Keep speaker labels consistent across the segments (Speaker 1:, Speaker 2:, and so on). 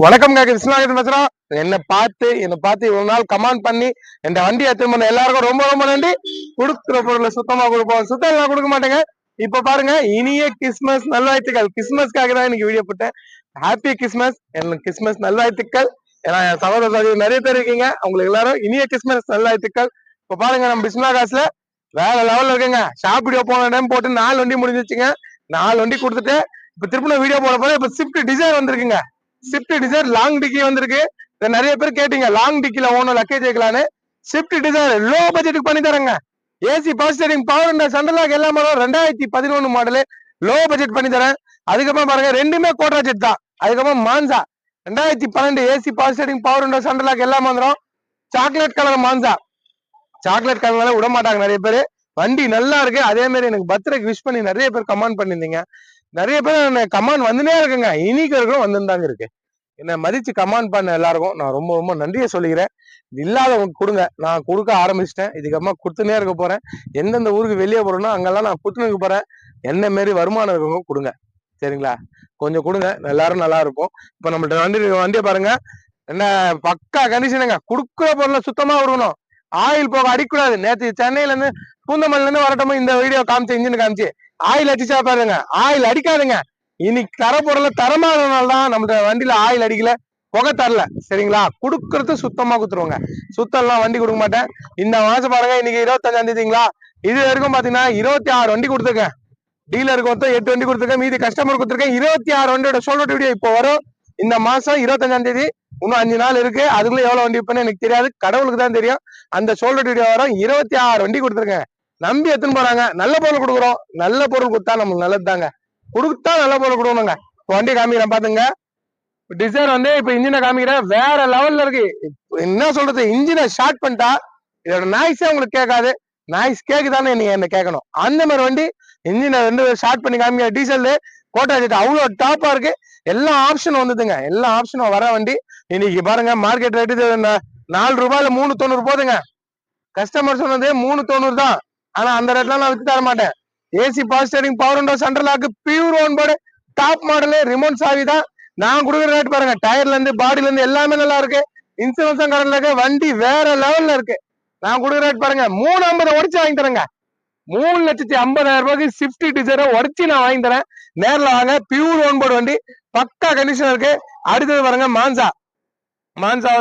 Speaker 1: வணக்கம் கிருஷ்ணாகிருஷ்ணன் பேசுறோம். என்னை பார்த்து இவ்வளவு நாள் கமெண்ட் பண்ணி இந்த வண்டி எடுத்து பண்ண எல்லாருக்கும் ரொம்ப ரொம்ப நன்றி. கொடுக்குற பொருளை சுத்தமா கொடுப்போம், சுத்தம் எல்லாம் கொடுக்க மாட்டேங்க. இப்ப பாருங்க, இனிய கிறிஸ்துமஸ் நல்வாழ்த்துக்கள். கிறிஸ்துமஸ்க்காக தான் இன்னைக்கு வீடியோ போட்டேன். ஹாப்பி கிறிஸ்துமஸ், எனக்கு கிறிஸ்துமஸ் நல்வாழ்த்துக்கள். ஏன்னா என் சகோதர சகோதரி நிறைய பேர் இருக்கீங்க, உங்களுக்கு எல்லாரும் இனிய கிறிஸ்துமஸ் நல்வாழ்த்துக்கள். இப்ப பாருங்க, நம்ம பிஸ்மிலா காசுல வேற லெவல்ல இருக்குங்க. ஷாப் வீடியோ போன டைம் போட்டு 4 வண்டி முடிஞ்சிச்சுங்க. 4 வண்டி கொடுத்துட்டு இப்ப திருப்பி வீடியோ போட போது இப்ப ஸ்விஃப்ட் டிசைர் வந்திருக்குங்க. ஸ்விஃப்ட் டிசைர் லாங் டிக்கி வந்திருக்கு. நிறைய பேர் கேட்டீங்க லாங் டிக்கில ஓனும் லக்கேஜ் வைக்கலான்னு. ஸ்விஃப்ட் டிசைர் லோ பட்ஜெட்டுக்கு பண்ணி தரேங்க. AC power steering power central lock எல்லாம் 2011 மாடலு லோ பட்ஜெட் பண்ணி தரேன். அதுக்கப்புறம் பாருங்க, ரெண்டுமே கோட்ரா ஜெட் தான். அதுக்கப்புறம் Monza 2012 AC power steering power central lock எல்லாம் வந்துடும். Chocolate colour Monza, chocolate colour விட மாட்டாங்க நிறைய பேர். வண்டி நல்லா இருக்கு. அதே மாதிரி எனக்கு பர்த்டேக்கு விஷ் பண்ணி நிறைய பேர் கமெண்ட் பண்ணிருந்தீங்க. நிறைய பேர் கமெண்ட் வந்துனே இருக்குங்க. இனிக்கு இருக்கிறோம் வந்துருந்தாங்க இருக்கு. என்ன மதிச்சு கமெண்ட் பண்ண எல்லாருக்கும் நான் ரொம்ப ரொம்ப நன்றியை சொல்லிக்கிறேன். இல்லாதவங்க கொடுங்க, நான் கொடுக்க ஆரம்பிச்சிட்டேன். இதுக்கப்புறமா கொடுத்துனே இருக்க போறேன். எந்தெந்த ஊருக்கு வெளியே போறோம்னா அங்கெல்லாம் நான் கொடுத்துன்னு போறேன். என்ன மாரி வருமானம் இருக்கவங்க கொடுங்க, சரிங்களா? கொஞ்சம் கொடுங்க, எல்லாரும் நல்லா இருக்கும். இப்ப நம்மள்ட்ட வண்டியை பாருங்க, என்ன பக்கா கண்டிஷனுங்க. கொடுக்குற பொருளை சுத்தமா விடணும், ஆயில் போக அடிக்கூடாது. நேற்று சென்னையில இருந்து பூந்தமல்ல இருந்து வரட்டும் இந்த வீடியோ காமிச்சு, இன்ஜின் காமிச்சு ஆயில் அடிச்சா பாருங்க, ஆயில் அடிக்காதுங்க. இன்னைக்கு தர பொருளை தரமானதுனால்தான் நம்ம வண்டியில ஆயில் அடிக்கல, புகை தரல, சரிங்களா? கொடுக்கறது சுத்தமா குத்துருவாங்க. சுத்தம் எல்லாம் வண்டி கொடுக்க மாட்டேன். இந்த மாசம் பாருங்க, இன்னைக்கு 25ஆம் தேதிங்களா, இது வரைக்கும் பாத்தீங்கன்னா 26 வண்டி கொடுத்துருக்கேன். டீலருக்கு மொத்தம் 8 வண்டி கொடுத்துருக்கேன், மீதி கஸ்டமர் கொடுத்துருக்கேன். 26 வண்டியோட சோல்ட் வீடியோ இப்போ வரும். இந்த மாசம் 25ஆம் தேதி, இன்னும் 5 நாள் இருக்கு. அதுக்குள்ள எவ்வளவு வண்டி விற்பேன்னு எனக்கு தெரியாது, கடவுளுக்கு தான் தெரியும். அந்த சோல்ட் வீடியோ வரும். 26 வண்டி கொடுத்துருக்கேன். நம்பி எத்துன்னு போறாங்க. நல்ல பொருள் கொடுக்குறோம். நல்ல பொருள் கொடுத்தா நமக்கு நல்லது தாங்க. கொடுத்தா நல்ல பொருள் கொடுக்கணுங்க. வண்டி காமிக்கிறேன் பாத்துங்க. டிசைர் இப்ப இன்ஜினை காமிக்கிறேன், வேற லெவல்ல இருக்கு. என்ன சொல்றது, இன்ஜினை ஷார்ட் பண்ணிட்டா இதோட நாய்ஸே உங்களுக்கு கேட்காது. நாய்ஸ் கேக்குதானே நீங்க என்ன கேட்கணும். அந்த மாதிரி வண்டி இன்ஜினை ஷார்ட் பண்ணி காமிக்கிற டீசல் கோட்டா ஜெட் அவ்வளவு டாப்பா இருக்கு. எல்லா ஆப்ஷனும் வந்ததுங்க, எல்லா ஆப்ஷனும் வர வண்டி. இன்னைக்கு பாருங்க, மார்க்கெட் ரேட்டு 4 ரூபாயில 390 போதுங்க. கஸ்டமர் சொன்னது 390 தான். ஆனா அந்த ரேட்ல நான் வித்து தர மாட்டேன். AC power steering power window central lock pure one board top model remote சாவி தான். நான் கொடுக்குற ரேட் பாருங்க, டயர்ல இருந்து பாடியில இருந்து எல்லாமே நல்லா இருக்கு. இன்சூரன்ஸும் கடன்ல இருக்கு. வண்டி வேற லெவல்ல இருக்கு. நான் கொடுக்குற ரேட் பாருங்க, 350 உடச்சு வாங்கி தரேங்க. 3,50,000 ரூபாய்க்கு ஸ்விஃப்ட் டிசைரை உடச்சு நான் வாங்கி தரேன். நேரில் வாங்க. பியூர் ஒன் போர்டு வண்டி, பக்கா கண்டிஷன் இருக்கு. அடுத்தது பாருங்க, மான்சா. மான்சா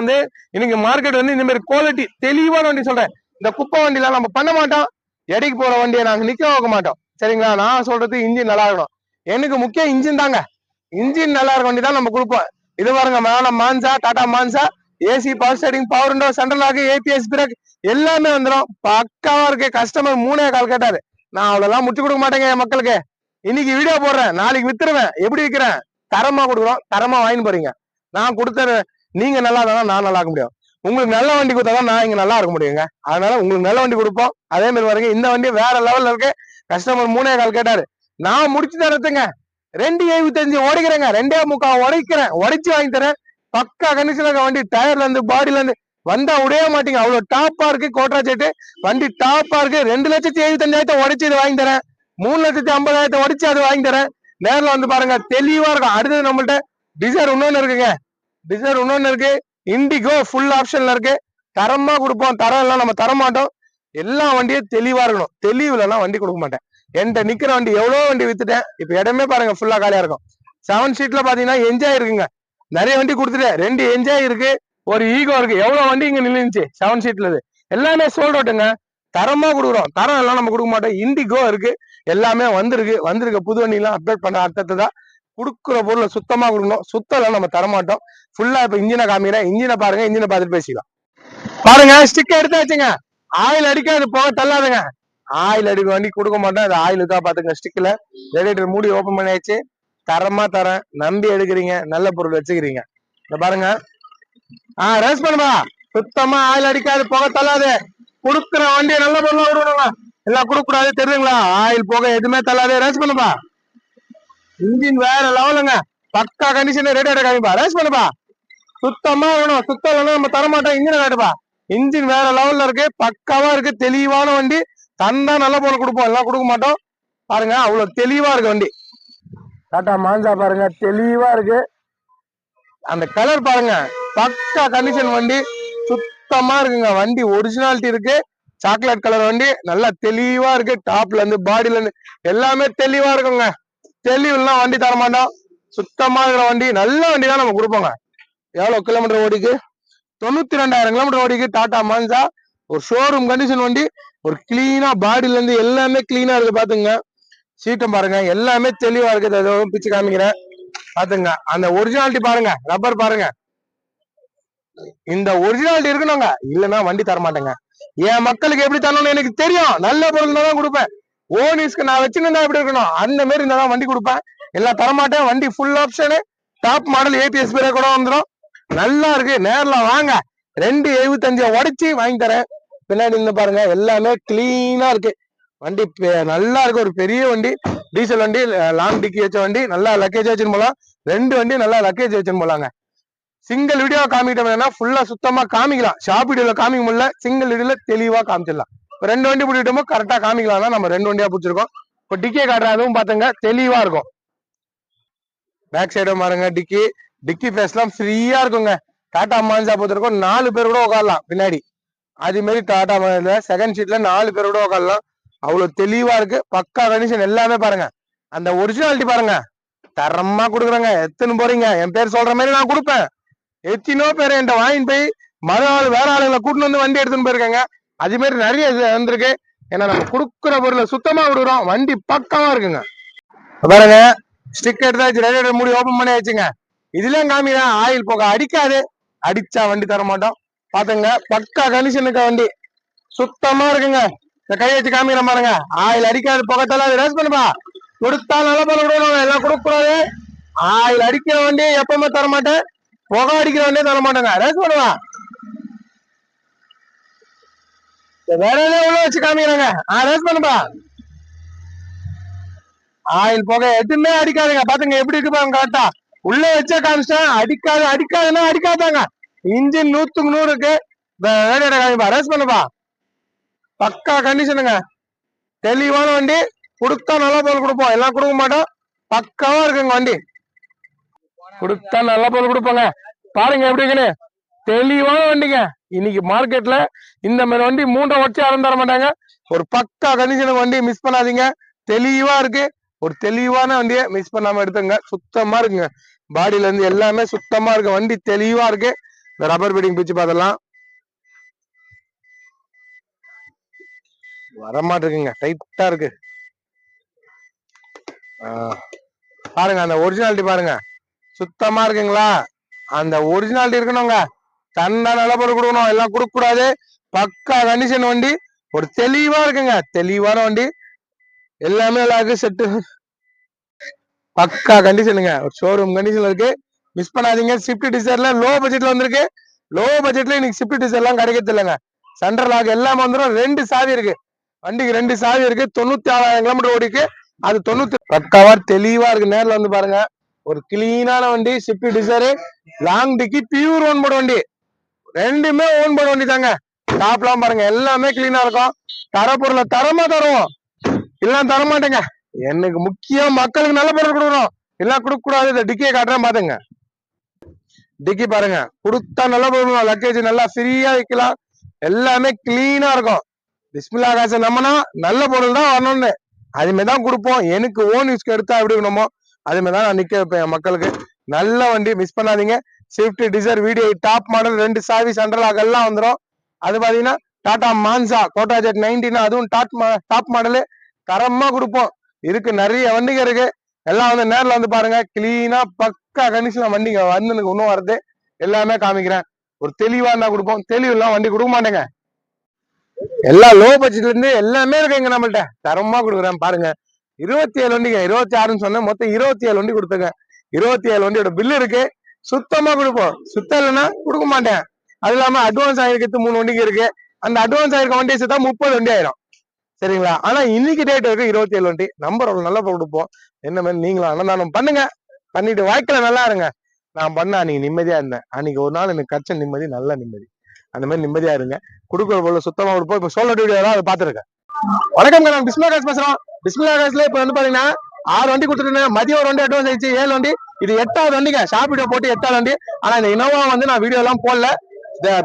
Speaker 1: இன்னைக்கு மார்க்கெட் இந்த மாதிரி குவாலிட்டி தெளிவான வண்டி சொல்றேன். இந்த குப்பை வண்டிலாம் நம்ம பண்ண மாட்டோம். எடைக்கு போற வண்டியை நாங்க நிக்க வைக்க மாட்டோம், சரிங்களா? நான் சொல்றது இன்ஜின் நல்லா இருக்கணும். எனக்கு முக்கியம் இன்ஜின் தாங்க. இன்ஜின் நல்லா இருக்க வண்டி தான் நம்ம கொடுப்போம். இது பாருங்க, Monza, Tata Monza, AC power steering power window central lock ABS break எல்லாமே வந்துடும். பக்காவா இருக்கு. கஸ்டமர் 3.25 கேட்டாரு. நான் அவ்வளவுலாம் முடிச்சு கொடுக்க மாட்டேங்க என் மக்களுக்கு. இன்னைக்கு வீடியோ போடுறேன், நாளைக்கு வித்துருவேன். எப்படி விற்கிறேன்? தரமா கொடுக்குறோம், தரமா வாங்கி போறீங்க. நான் கொடுத்த நீங்க நல்லா தானே நான் நல்லா இருக்க முடியும். உங்களுக்கு நல்ல வண்டி கொடுத்தாதான் நான் இங்க நல்லா இருக்க முடியுங்க. அதனால உங்களுக்கு நல்ல வண்டி கொடுப்போம். அதே மாதிரி பாருங்க, இந்த வண்டி வேற லெவல்ல இருக்கு. கஸ்டமர் 3.25 கேட்டாரு. நான் முடிச்சு தரத்துங்க. 2.75 உடைக்கிறேங்க. 2.75 உடைக்கிறேன், உடைச்சு வாங்கி தரேன். பக்கா கண்டிஷன் இருக்க வண்டி. டயர்ல இருந்து பாடியில இருந்து வந்தா உடைய மாட்டீங்க, அவ்வளவு டாப்பா இருக்கு. கோட்ரா ஜெட் வண்டி டாப்பா இருக்கு. 2,75,000 உடைச்சு இது வாங்கி தரேன். 3,50,000 உடைச்சு அது வாங்கி தரேன். நேரில் பாருங்க, தெளிவா இருக்கும். அடுத்தது நம்மள்ட்ட டிசைர் இன்னொன்னு இருக்குங்க. டிசைர் இன்னொன்னு இருக்கு. இண்டிகோ ஃபுல் ஆப்ஷன்ல இருக்கு. தரமா கொடுப்போம். தரம் எல்லாம் நம்ம தர மாட்டோம். எல்லா வண்டியும் தெளிவா இருக்கணும். தெளிவுல வண்டி கொடுக்க மாட்டேன். என்கிட்ட நிக்கிற வண்டி எவ்வளவு வண்டி வித்துட்டேன். இப்ப இடமே பாருங்க, ஃபுல்லா காலியா இருக்கும். 7 சீட்ல பாத்தீங்கன்னா என்ஜாய் இருக்குங்க. நிறைய வண்டி கொடுத்துட்டேன். 2 என்ஜாய் இருக்கு, ஒரு ஈகோ இருக்கு. எவ்வளவு வண்டி இங்க நின்றுச்சு 7 சீட்ல. எல்லாமே சோல்ட் அவுட்டுங்க. தரமா கொடுக்குறோம். தரம் எல்லாம் நம்ம கொடுக்க மாட்டோம். இண்டிகோ இருக்கு, எல்லாமே வந்திருக்க புது வண்டி எல்லாம் அப்டேட் பண்ண அர்த்தத்தை கொடுக்குற பொருளை சுத்தமா கொடுக்கணும். சுத்தம் எல்லாம் நம்ம தரமாட்டோம். ஃபுல்லா இப்ப இன்ஜினை காமிக்கிறேன். இன்ஜினை பாருங்க, இன்ஜினை பார்த்துட்டு பேசிக்கலாம். பாருங்க, ஸ்டிக் எடுத்து வச்சுங்க. ஆயில் அடிக்காது, போக தள்ளாதுங்க. ஆயில் அடிக்க வண்டி கொடுக்க மாட்டோம். அது ஆயில் இருக்கா பாத்துங்க. ஸ்டிக்ல ரேடியேட்டர் மூடி ஓபன் பண்ணியாச்சு. தரமா தரேன், நம்பி எடுக்கிறீங்க, நல்ல பொருள் வச்சுக்கிறீங்க. இந்த பாருங்க, ரேஸ் பண்ணுவா. சுத்தமா ஆயில் அடிக்காது, போக தள்ளாது. கொடுக்குற வண்டியை நல்ல பொருளா விடணுங்க. எல்லாம் கொடுக்க கூடாது, தெரியுங்களா? ஆயில் போக எதுவுமே தள்ளாது. ரேஸ் பண்ணுப்பா. இன்ஜின் வேற லெவலுங்க. பக்கா கண்டிஷன். ரேடியேட்டர் காமிப்பா. ரேஸ் பண்ணுப்பா. சுத்தமா வேணும். சுத்தம் இல்லைன்னா நம்ம தரமாட்டோம். இன்ஜினை காட்டுப்பா. இன்ஜின் வேற லெவல்ல இருக்கு, பக்காவா இருக்கு. தெளிவான வண்டி. தந்தா நல்ல பொருள் கொடுப்போம், எல்லாம் கொடுக்க மாட்டோம். பாருங்க, அவ்வளவு தெளிவா இருக்கு வண்டி. டாடா மான்சா பாருங்க, தெளிவா இருக்கு. அந்த கலர் பாருங்க, பக்கா கண்டிஷன் வண்டி, சுத்தமா இருக்குங்க. வண்டி ஒரிஜினாலிட்டி இருக்கு. சாக்லேட் கலர் வண்டி, நல்லா தெளிவா இருக்கு. டாப்ல இருந்து பாடியில இருந்து எல்லாமே தெளிவா இருக்குங்க. தெளிவுலாம் வண்டி தர மாட்டோம். சுத்தமா இருக்கிற வண்டி, நல்ல வண்டி தான் நம்ம கொடுப்போங்க. எவ்வளவு கிலோமீட்டர் ஓடிக்கு? 92,000 கிலோமீட்டர் ஓடிக்கு. டாடா மான்சா, ஒரு ஷோரூம் கண்டிஷன் வண்டி, ஒரு கிளீனா பாடியில இருந்து எல்லாமே கிளீனா இருக்கு. பாத்துங்க, சீட்டம் பாருங்க, எல்லாமே தெளிவா இருக்கு. பிச்சு காமிக்கிறேன் பாத்துங்க. அந்த ஒரிஜினாலிட்டி பாருங்க, ரப்பர் பாருங்க, இந்த ஒரிஜினாலிட்டி இருக்கணுங்க. இல்லன்னா வண்டி தர மாட்டேங்க. என் மக்களுக்கு எப்படி தரணும்னு எனக்கு தெரியும். நல்ல பொருள் தான் கொடுப்பேன். ஓனிஸ்க்கு நான் வச்சுருந்தா எப்படி இருக்கணும் அந்த மாதிரி இருந்தா வண்டி கொடுப்பேன். எல்லாம் தரமாட்டேன். வண்டி full option, top model, ABS break கூட வந்துடும். நல்லா இருக்கு. நேர்ல வாங்க, 275 உடைச்சி வாங்கி தரேன். பின்னாடி இருந்து பாருங்க, எல்லாமே கிளீனா இருக்கு. வண்டி நல்லா இருக்கு. ஒரு பெரிய வண்டி, டீசல் வண்டி, லாங் டிக்கி வச்ச வண்டி, நல்லா லக்கேஜ் வச்சுன்னு போலாம். 2 வண்டி நல்லா லக்கேஜ் வச்சுன்னு போலாங்க. சிங்கிள் வீடியோ காமிக்கிட்டோம்னா ஃபுல்லா சுத்தமா காமிக்கலாம். ஷார்ட் வீடியோல காமிக்க முடியல, சிங்கிள் வீடியோல தெளிவா காமிச்சிடலாம். 2 வண்டி பிடிக்கிட்டோமோ கரெக்டா காமிக்கலாம் தான் நம்ம 2 வண்டியா பிடிச்சிருக்கோம். இப்போ டிக்கே காட்டுறேன், அதுவும் பாத்துங்க, தெளிவா இருக்கும். பேக் சைடும் பாருங்க, டிக்கி பேஸ்லாம் ஃப்ரீயா இருக்குங்க. டாடா மான்சா பொறுத்திருக்கும் 4 பேர் கூட உட்காரலாம் பின்னாடி. அதே மாதிரி டாடா மான்சா செகண்ட் சீட்ல 4 பேர் கூட உட்காரலாம். அவ்வளவு தெளிவா இருக்கு. பக்கா கண்டிஷன் எல்லாமே பாருங்க. அந்த ஒரிஜினாலிட்டி பாருங்க, தரமா கொடுக்குறேங்க. எத்தனை போறீங்க, என் பேர் சொல்ற மாதிரி நான் கொடுப்பேன். எத்தனோ பேர் என்கிட்ட வாங்கிட்டு போய் மறு ஆள் வேற ஆளுங்களை கூட்டின்னு வந்து வண்டி எடுத்துன்னு போயிருக்காங்க. அது மாதிரி நிறைய வந்திருக்கு. ஏன்னா நம்ம கொடுக்குற பொருளை சுத்தமா கொடுக்குறோம். வண்டி பக்கமா இருக்குங்க. பாருங்க, ஸ்டிக் எடுத்தாச்சு, ரேடியேட்டர் மூடி ஓபன் பண்ணி வச்சுங்க. இதுலயும் காமிதான், ஆயில் போக அடிக்காது. அடிச்சா வண்டி தர மாட்டோம். பாத்துங்க, பக்கா கண்டிஷனுக்கு வண்டி சுத்தமா இருக்குங்க. இந்த கை வச்சு காமிக்கிற பாருங்க, ஆயில் அடிக்காது. புகத்தெல்லாம் ரேஸ் பண்ணுப்பா, கொடுத்தா நல்ல போல விடுவாங்க. எல்லாம் கொடுக்கூடாது. ஆயில் அடிக்கிற வண்டி எப்பவுமே தர மாட்டேன். புகை அடிக்கிற வண்டியே தர மாட்டேங்க. ரேஸ் பண்ணுவா, வேற ஏதாவது உள்ள வச்சு காமிக்கிறாங்க. ரேஸ் பண்ணுப்பா. ஆயில் புகை எதுவுமே அடிக்காதுங்க. பாத்துங்க எப்படி இருக்கு பாருங்க. கரெக்டா உள்ள வச்சே காமிச்சிட்டேன். அடிக்காதுன்னா அடிக்காதாங்க. இன்ஜின் 100க்கு 100 இருக்கு. ரேஸ் பண்ணுப்பா. பக்கா கண்டிஷனுங்க, தெளிவான வண்டி. கொடுத்தா நல்ல பொருள் கொடுப்போம், எல்லாம் கொடுக்க மாட்டோம். பக்காவா இருக்குங்க வண்டி. கொடுத்தா நல்ல பொருள் கொடுப்போங்க. பாருங்க எப்படி இருக்குன்னு, தெளிவான வண்டிங்க. இன்னைக்கு மார்க்கெட்ல இந்த மாதிரி வண்டி 3 வச்சு யாரும் தர மாட்டாங்க. ஒரு பக்கா கண்டிஷனுக்கு வண்டி மிஸ் பண்ணாதீங்க. தெளிவா இருக்கு. ஒரு தெளிவான வண்டியை மிஸ் பண்ணாம எடுத்துங்க. சுத்தமா இருக்குங்க. பாடியில இருந்து எல்லாமே சுத்தமா இருக்கு. வண்டி தெளிவா இருக்கு. இந்த ரப்பர் பீடிங் பிச்சு பார்த்தலாம், வரமாட்டிருக்குங்க, டைட்டா இருக்கு. பாருங்க, அந்த ஒரிஜினாலிட்டி பாருங்க, சுத்தமா இருக்குங்களா. அந்த ஒரிஜினாலிட்டி இருக்கணுங்க. தண்டா நல்ல பொருள் கொடுக்கணும், எல்லாம் கொடுக்க கூடாது. பக்கா கண்டிஷன் வண்டி, ஒரு தெளிவா இருக்குங்க. தெளிவான வண்டி, எல்லாமே எல்லாருக்கும் செட்டு. பக்கா கண்டிஷனுங்க, ஒரு ஷோரூம் கண்டிஷன்ல இருக்கு. மிஸ் பண்ணாதீங்க. ஸ்விஃப்ட் டிசைர்ல லோ பட்ஜெட்ல வந்திருக்கு. லோ பட்ஜெட்ல இன்னைக்கு ஸ்விஃப்ட் டிசைர் எல்லாம் கிடைக்கிறது இல்லைங்க. சென்ட்ரல் லாக் எல்லாம் வந்துடும். 2 சாவி இருக்கு வண்டிக்கு, 2 சாவி இருக்கு. 96,000 கிலோமீட்டர் ஓடிக்கு. அது 90 பக்காவா தெளிவா இருக்கு. நேரில் வந்து பாருங்க, ஒரு கிளீனான வண்டி. ஸ்விஃப்ட் டிசைர் லாங் டிக்கி, பியூர் ஓன் போர்டு வண்டி. 2மே ஓன் போர்டு வண்டி தாங்க. டாப்லாம் பாருங்க, எல்லாமே கிளீனா இருக்கும். தரப்பொருளை தரமா தருவோம், எல்லாம் தரமாட்டேங்க. எனக்கு முக்கியம் மக்களுக்கு நல்ல பொருள் கொடுக்கணும், எல்லாம் கொடுக்க கூடாது. இந்த டிக்கியை காட்டுறேன் பாத்துங்க. டிக்கி பாருங்க, கொடுத்தா நல்ல பொருள். லக்கேஜ் நல்லா ஃப்ரீயா வைக்கலாம். எல்லாமே கிளீனா இருக்கும். பிஸ்மில்லா காசை நம்மனா நல்ல பொருள் தான் வரணும்னு அதுமாரிதான் கொடுப்போம். எனக்கு ஓன் யூஸ்க்கு எடுத்தா எப்படி இருக்கணுமோ அதுமாதிரிதான் நான் நிக்க வைப்பேன் மக்களுக்கு. நல்ல வண்டி, மிஸ் பண்ணாதீங்க. Swift desire video top model, 2 சாவி, சென்ட்ரல் லாக் எல்லாம் வந்துடும். அது பாத்தீங்கன்னா டாடா மான்சா கோட்டா ஜெட் 19, அதுவும் டாப் மாடலு தரமா கொடுப்போம். இருக்கு, நிறைய வண்டிங்க இருக்கு. எல்லாம் வந்து நேரில் வந்து பாருங்க. கிளீனா பக்கா கண்டிஷனா வண்டிங்க வந்து இன்னும் வருது. எல்லாமே காமிக்கிறேன். ஒரு தெளிவா இருந்தா கொடுப்போம், தெளிவு எல்லாம் வண்டி கொடுக்க மாட்டேங்க. எல்லாம் லோ பட்ஜெட்ல இருந்து எல்லாமே இருக்குங்க நம்மள்ட்ட. தரமா கொடுக்குறேன் பாருங்க. 27 வண்டிங்க, 26ன்னு சொன்னேன், மொத்தம் 27 வண்டி கொடுத்துங்க. 27 வண்டியோட பில்லு இருக்கு. சுத்தமா கொடுப்போம். சுத்தம் இல்லைன்னா கொடுக்க மாட்டேன். அது இல்லாம அட்வான்ஸ் ஆகிருக்கு 3 வண்டிக்கு இருக்கு. அந்த அட்வான்ஸ் ஆயிருக்க வண்டியை சேர்த்தா 30 வண்டி ஆயிரும். சரிங்களா? ஆனா இன்னைக்கு டேட் இருக்கு 27 வண்டி. நம்பர் நல்லா கொடுப்போம். என்ன மாதிரி நீங்களும் அன்னதானம் பண்ணுங்க. பண்ணிட்டு வாழ்க்கையில நல்லா இருங்க. நான் பண்ண அன்னைக்கு நிம்மதியா இருந்தேன். அன்னைக்கு ஒரு நாள் எனக்கு கச்ச நிம்மதி, நல்ல நிம்மதி. அந்த மாதிரி நிம்மதியா இருங்க. கொடுக்குற பொருள் சுத்தமா கொடுப்போம். இப்ப சோலோ வீடியோ அதை பாத்துருக்கேன். வணக்கம், நான் பிஸ்மில்லா காசு பேசுறோம். பிஸ்மில்லா காசுல இப்ப வந்து பாத்தீங்கன்னா 6 வண்டி கொடுத்துருந்தேன். மதியம் ஒரு வண்டி அட்வான்ஸ் ஆயிடுச்சு, 7 வண்டி. இது 8வது வண்டிங்க. ஷாப் வீடியோ போட்டு 8வது வண்டி. ஆனா இந்த இனோவா வந்து நான் வீடியோ எல்லாம் போடல.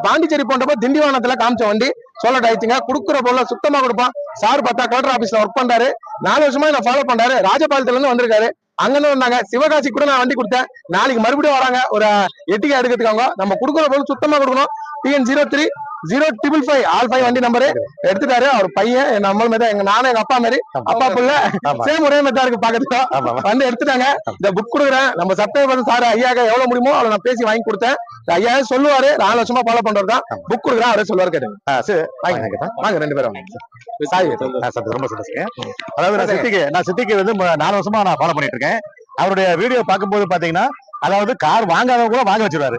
Speaker 1: பாண்டிச்சேரி போன்றப்ப திண்டிவனத்துல காமிச்ச வண்டி சோலட் ஆயிடுச்சுங்க. குடுக்குற பொருளை சுத்தமா கொடுப்பான். சார் பார்த்தா கலெக்டர் ஆபீஸ்ல ஒர்க் பண்றாரு. 4 வருஷமா என்ன ஃபாலோ பண்றாரு. ராஜபாளையத்துல இருந்து வந்திருக்காரு. அங்கிருந்து வந்தாங்க. சிவகாசி கூட நான் வண்டி கொடுத்தேன். நாளைக்கு மறுபடியும் வராங்க. ஒரு எட்டிகா எடுக்கிறதுக்காங்க. நம்ம கொடுக்குற பொருள் சுத்தமா கொடுக்கணும். TN03-0555 ஆல் 5 வண்டி நம்பரு எடுத்துட்டாரு. அவர் பையன் நம்ம மாதிரி எங்க நானும் எங்க அப்பா மாதிரி அப்பா புள்ள சேம் ஒரே மாதிரி இருக்கு பாக்கிறதுக்கு. வந்து எடுத்துட்டாங்க. இந்த புக் கொடுக்குறேன். நம்ம சப்ஸ்கிரைபர் சார் ஐயாக்க எவ்வளவு முடியுமோ அவ்வளவு நான் பேசி வாங்கி கொடுத்தேன். ஐயா சொல்லுவாரு. 4 வருஷமா ஃபாலோ பண்றது தான். புக் கொடுக்குறேன். அவரே சொல்லுவாரு. கேட்டுங்க. வாங்க 2 பேரும் ரொம்ப சந்தோஷம்.
Speaker 2: அதாவது நான் சித்திக்கு வந்து 4 வருஷமா நான் ஃபாலோ பண்ணிட்டு இருக்கேன். அவருடைய வீடியோ பார்க்கும்போது பாத்தீங்கன்னா அதாவது கார் வாங்காதவங்க கூட வாங்க வச்சிருவாரு.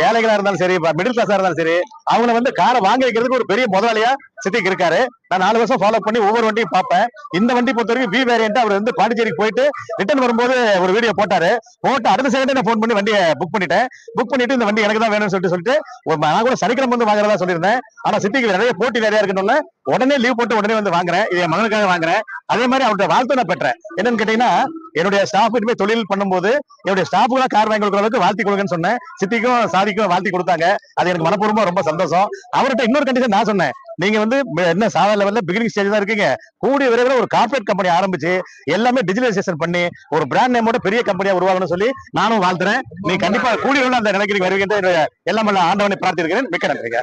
Speaker 2: ஏழைகளா இருந்தாலும் சரி, மிடில் கிளாஸா இருந்தாலும் சரி, அவங்கள வந்து காரை வாங்க வைக்கிறதுக்கு ஒரு பெரிய முதலாளியா சித்திக்கு இருக்காரு. நான் 4 வருஷம் ஃபாலோ பண்ணி ஒவ்வொரு வண்டியும் பார்ப்பேன். இந்த வண்டி பொறுத்த வரைக்கும் வி வேரியன்ட் அவர் வந்து பாண்டிச்சேரிக்கு போயிட்டு ரிட்டர்ன் வரும்போது ஒரு வீடியோ போட்டாரு. போட்டு அடுத்த செகண்டே நான் ஃபோன் பண்ணி வண்டியை புக் பண்ணிட்டு இந்த வண்டி எனக்கு தான் வேணும்னு சொல்லிட்டு நான் கூட சனிக்கிழமை வந்து வாங்குறதா சொல்லியிருந்தேன். ஆனா சித்திக்கு நிறைய போட்டி நிறைய இருக்குன்னு உடனே லீவ் போட்டு உடனே வந்து வாங்குறேன். இது என் மகனுக்காக வாங்குறேன். அதே மாதிரி அவருடைய வாழ்த்து நான் பெற்றேன். என்னன்னு கேட்டீங்கன்னா, என்னுடைய ஸ்டாஃப் போய் தொழில் பண்ணும்போது என்னுடைய ஸ்டாஃபுக்கு கார் வாங்கி கொடுக்குற அளவுக்கு வாழ்த்தி கொடுங்கன்னு சொன்னேன். சித்திக்கும் சாதிக்கும் வாழ்த்தி கொடுத்தாங்க. அது எனக்கு மனப்பூர்வமா ரொம்ப சந்தோஷம். அவர்கிட்ட இன்னொரு கண்டிஷன் நான் சொன்னேன். நீங்க வந்து என்ன சாதாரண லெவல்ல பிகினிங் ஸ்டேஜ் தான் இருக்கீங்க. கூடிய விரைவில் ஒரு கார்பரேட் கம்பெனி ஆரம்பிச்சு எல்லாமே டிஜிட்டலைசேஷன் பண்ணி ஒரு பிராண்ட் நேமோட பெரிய கம்பெனியா உருவாகணும்னு சொல்லி நானும் வாழ்த்துறேன். நீ கண்டிப்பா கூடிய விரைவில் அந்த நிலைக்கு வருவீங்க. எல்லாம் ஆண்டவனை பிரார்த்திக்கிறேன். மிக்க நன்றிங்க.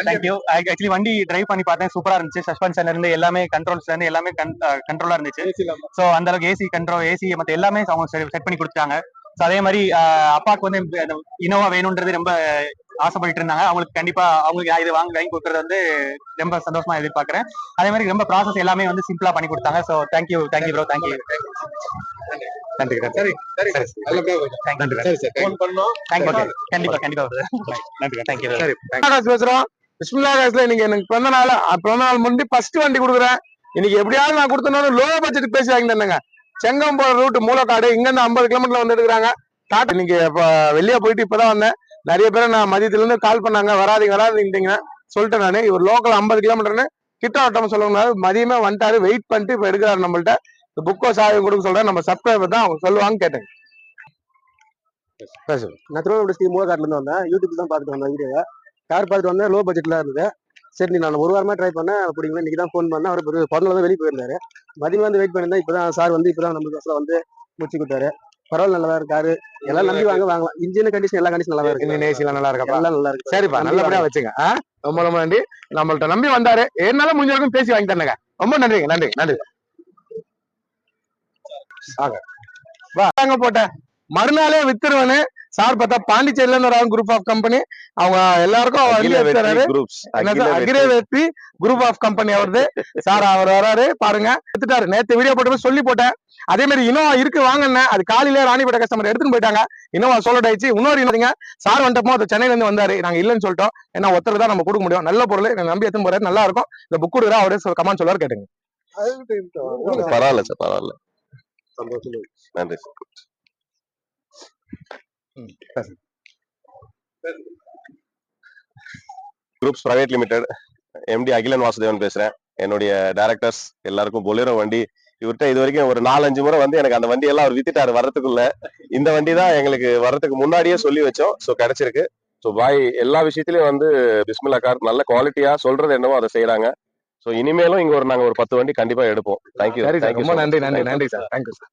Speaker 3: தேங்க்யூ. ஆக்சுவலி வண்டி டிரைவ் பண்ணி பார்த்தேன். சூப்பரா இருந்துச்சு. சஸ்பென்ஷன்ல இருந்து எல்லாமே கண்ட்ரோல்ஸ்ல இருந்து எல்லாமே கண்ட்ரோலா இருந்துச்சு. சோ அந்த அளவுக்கு ஏசி மத்த எல்லாமே அவங்க செட் பண்ணி கொடுத்தாங்க. சோ அதே மாதிரி அப்பாவுக்கு வந்து இனோவா வேணும்ன்றது ரொம்ப ஆசைப்பட்டு இருந்தாங்க. அவங்களுக்கு கண்டிப்பா அவங்களுக்கு இது வாங்கி கொடுக்கறது வந்து ரொம்ப சந்தோஷமா எதிர்பார்க்கிறேன். அதே மாதிரி ரொம்ப ப்ராசஸ் எல்லாமே வந்து சிம்பிளா பண்ணி கொடுத்தாங்க. So thank you bro. தேங்க்யூ.
Speaker 2: நன்றி. சரி
Speaker 3: கண்டிப்பா தேங்க்யூ.
Speaker 1: பேசுறோம். பிஸ்மில்லாஹ். நீங்க எனக்கு பிறந்த நாள் முன்னாடி ஃபர்ஸ்ட் வண்டி கொடுக்குறேன். இன்னைக்கு எப்படியாவது நான் கொடுத்தனாலும் லோ பட்ஜெட் பேசி வாங்கி தந்தேங்க. செங்கம் போற ரூட் மூலக்காடு இங்க இருந்து 50 கிலோமீட்டர்ல வந்து எடுக்கிறாங்க. டாட்டா இன்னைக்கு வெளியே போயிட்டு இப்பதான் வந்தேன். நிறைய பேர் நான் மதியத்துல இருந்து கால் பண்ணாங்க. வராதீங்க சொல்லிட்டேன். நானு இவர் லோக்கல் 50 கிலோமீட்டர்னு கிட்ட வட்டம் சொல்லுங்க. மதியமே வந்துட்டாரு. வெயிட் பண்ணிட்டு இப்ப எடுக்கிறாரு. நம்மள்ட்ட புக்கோ சாவி கொடுக்க சொல்றேன். நம்ம சப்ஸ்கிரைபர் தான் அவங்க சொல்லுவாங்க. கேட்டேன்.
Speaker 4: நான் திருவண்ணாமலை மூலக்காட்டுல இருந்து வந்தேன். யூடியூப் தான் பார்த்துட்டு வந்தேன். வீடியோ கார் பார்த்துட்டு வந்தேன். லோ பட்ஜெட்ல இருந்தது. சரி நான் ஒரு வாரமா ட்ரை பண்ணேன். அப்படிங்களா இன்னைக்கு தான் ஃபோன் பண்ணேன். அவர் பிறந்தநாள் தான் வெளியே போயிருந்தாரு. மதியம் வந்து வெயிட் பண்ணியிருந்தேன். இப்பதான் சார் வந்து இப்பதான் நம்மளுக்கு வந்து முடிச்சு கொடுத்தாரு. பரவாயில்ல, நல்லா இருக்காரு. எல்லாம் நம்பி வாங்கலாம். இன்ஜின் கண்டிஷன் எல்லா கண்டிஷன் நல்லா இருக்கு.
Speaker 1: ஏசிலாம் நல்லா இருக்கா?
Speaker 4: எல்லாம் நல்லா இருக்கு.
Speaker 1: சரிப்பா, நல்லபடியா வச்சுங்க. ரொம்ப நன்றி. நம்மள்ட்ட நம்பி வந்தாரு. என்னால முடிஞ்ச வரைக்கும் பேசி வாங்கி தந்தேங்க. ரொம்ப நன்றி. வாங்க போட்டேன். மறுநாளே வித்துருவேன்னு சார் பார்த்தா பாண்டிச்சேரியில இருந்து ஒரு குரூப் ஆஃப் கம்பெனி அவங்க எல்லாருக்கும் அகிரவேத்தி குரூப் ஆஃப் கம்பெனி அவருது. சார் அவர் வராரு பாருங்க. எடுத்துட்டாரு. நேத்து வீடியோ போட்டு சொல்லி போட்டேன். அதே மாதிரி இனோவா இருக்கு வாங்கினேன். அது காலையில ராணிப்பேட்டை கஸ்டமர் எடுத்துன்னு போயிட்டாங்க. இனோவா சோலட் ஆயிடுச்சு. இன்னொரு இன்னொருங்க சார் வந்துட்டப்போ அது சென்னையில இருந்து வந்தாரு. நாங்க இல்லைன்னு சொல்லிட்டோம். ஏன்னா ஒருத்தர் தான் நம்ம கொடுக்க முடியும். நல்ல பொருள் நம்பி எடுத்துன்னு போறாரு. நல்லா இருக்கும். இந்த புக் கொடுக்குறா அவரே கமெண்ட் சொல்லுவாரு. கேட்டுங்க.
Speaker 2: பரவாயில்ல சார், பரவாயில்ல. சந்தோஷம். நன்றி. Groups private limited MD Akilan Vasudevan பேசுறேன். என்னுடைய டைரக்டர்ஸ் எல்லாருக்கும் பொலேரோ வண்டி இவர்கிட்ட இது வரைக்கும் ஒரு 4-5 முறை வந்து எனக்கு அந்த வண்டி எல்லாம் அவர் வித்துட்டாரு வர்றதுக்குள்ள. இந்த வண்டி தான் எங்களுக்கு வர்றதுக்கு முன்னாடியே சொல்லி வச்சோம். ஸோ கிடைச்சிருக்கு. ஸோ பாய் எல்லா விஷயத்திலயும் வந்து பிஸ்மில்லா கார் நல்ல குவாலிட்டியா சொல்றது என்னவோ அதை செய்யறாங்க. ஸோ இனிமேலும் இங்க நாங்க ஒரு 10 வண்டி கண்டிப்பா எடுப்போம். தேங்க்யூ.
Speaker 1: ரொம்ப நன்றி சார். Thank you sir.